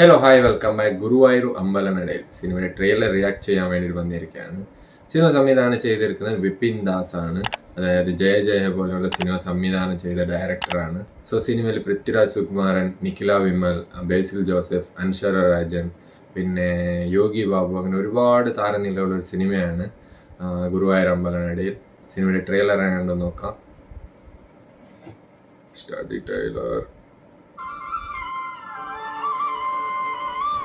Hello hi welcome back. Guruvayur അമ്പലനടയിൽ സിനിമയുടെ trailer react ചെയ്യാൻ വേണ്ടി വന്നിരിക്കുകയാണ്. സിനിമ സംവിധാനം ചെയ്തിരിക്കുന്നത് വിപിൻ ദാസ് ആണ്. അതായത് ജയ ജയ പോലെയുള്ള സിനിമ സംവിധാനം ചെയ്ത ഡയറക്ടറാണ്. സോ സിനിമയിൽ പൃഥ്വിരാജ് സുകുമാരൻ, നിഖില വിമൽ, ബേസിൽ ജോസഫ്, അൻഷര രാജൻ, പിന്നെ യോഗി ബാബു, അങ്ങനെ ഒരുപാട് താരനിലയുള്ള ഒരു സിനിമയാണ് ഗുരുവായൂർ അമ്പലനടയിൽ. സിനിമയുടെ ട്രെയിലർ കണ്ടു നോക്കാം. Start trailer.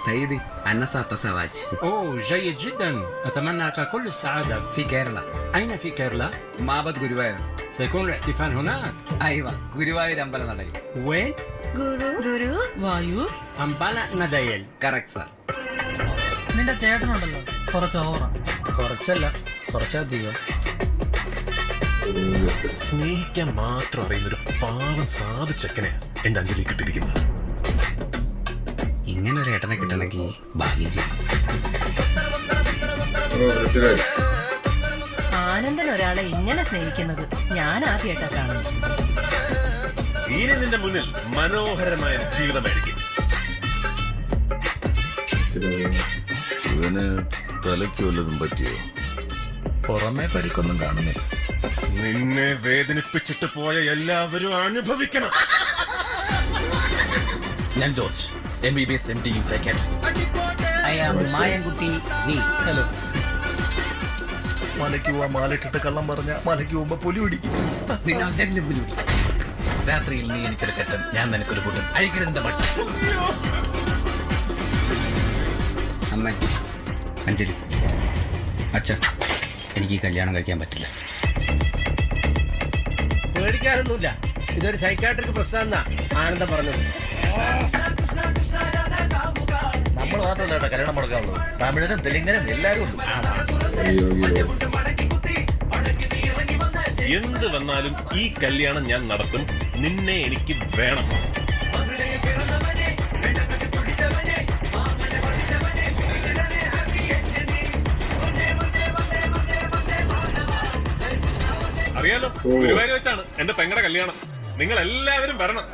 سيدي أنا سأتزوج. أوه جيد جدا، أتمنى لك كل السعادة. في كيرلا. أين في كيرلا؟ معبد غوريوايور. سيكون الاحتفال هناك. أيوة غوريوايور أمبلناديل. وين؟ Guruvayur أمبالا نديل. Correct sir. നിന്റെ ചേട്ടനുണ്ടല്ലോ കുറച്ച് ഓവറാ. കുറച്ചല്ല കുറച്ചധികം. സ്നേഹിക്കാൻ മാത്രം അറിയുന്നൊരു പാവം സാധു ചെക്കനെ എന്റെ അഞ്ജലി കിട്ടിയിരിക്കുന്നത്. ഇങ്ങനെ ഒരു ഏട്ടനെ കിട്ടണമെങ്കിൽ ഭാഗ്യം ചെയ്യും. ആനന്ദൻ ഒരാളെ ഇങ്ങനെ സ്നേഹിക്കുന്നത് ഞാൻ ആദ്യമായിട്ടാ കാണുന്നത്. ഇനി നിന്റെ മുന്നിൽ മനോഹരമായ ഒരു ജീവിതമായിരിക്കും. ഇവന് തലയ്ക്ക് വല്ലതും പറ്റിയോ? പുറമേ പരിക്കൊന്നും കാണുന്നില്ല. നിന്നെ വേദനിപ്പിച്ചിട്ട് പോയ എല്ലാവരും അനുഭവിക്കണം. ഞാൻ George, MBBS MD in psychiatry. I am Mayankutty V. Hello. മലയ്ക്ക് പോവാൻ മാലിട്ടിട്ട് കള്ളം പറഞ്ഞ മലയ്ക്ക് പോകുമ്പോ പുലി പിടിക്കും. രാത്രിയിൽ നീ എനിക്കൊരു കെട്ടൻ, ഞാൻ നിനക്കൊരു കൂട്ടൻ. അഴിക്കരുതിന്റെ മട്ട. അമ്മ അഞ്ജലി, അച്ഛ എനിക്ക് ഈ കല്യാണം കഴിക്കാൻ പറ്റില്ല. പേടിക്കാനൊന്നുമില്ല, ഇതൊരു സൈക്കാട്രിക് പ്രശ്നം ആനന്ദം പറഞ്ഞത്. നമ്മൾ മാത്രമല്ല കല്യാണം മുടക്കാനുള്ളത്, തമിഴനും തെലുങ്കനും എല്ലാരും ഉണ്ട്. എന്ത് വന്നാലും ഈ കല്യാണം ഞാൻ നടത്തും. നിന്നെ എനിക്ക് വേണം. അറിയാലോ, ഗുരുവായൂർ വെച്ചാണ് എന്റെ പെങ്ങളുടെ കല്യാണം. നിങ്ങൾ എല്ലാവരും വരണം.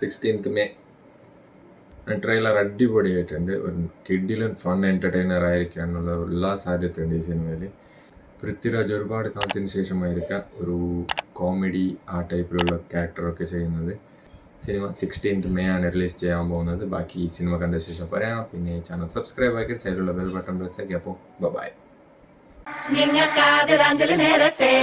16th May. ട്രെയിലർ അടിപൊളിയായിട്ടുണ്ട്. ഒരു കിഡിലും ഫൺ എൻ്റർടൈനർ ആയിരിക്കാനുള്ള എല്ലാ സാധ്യതയുണ്ട് ഈ സിനിമയിൽ. പൃഥ്വിരാജ് ഒരുപാട് കാലത്തിന് ശേഷമായിരിക്കാം ഒരു കോമഡി ആ ടൈപ്പിലുള്ള ക്യാരക്ടറൊക്കെ ചെയ്യുന്നത്. സിനിമ 16th May ആണ് റിലീസ് ചെയ്യാൻ പോകുന്നത്. ബാക്കി ഈ സിനിമ കണ്ട ശേഷം പറയാം. പിന്നെ ഈ ചാനൽ സബ്സ്ക്രൈബ് ആക്കി സൈഡിലുള്ള ബെൽ ബട്ടൺ പ്രസ് ആക്കി. അപ്പോൾ ബൈ. നിങ്ങൾക്കാതിരാഞ്ജലി നേരട്ടെ.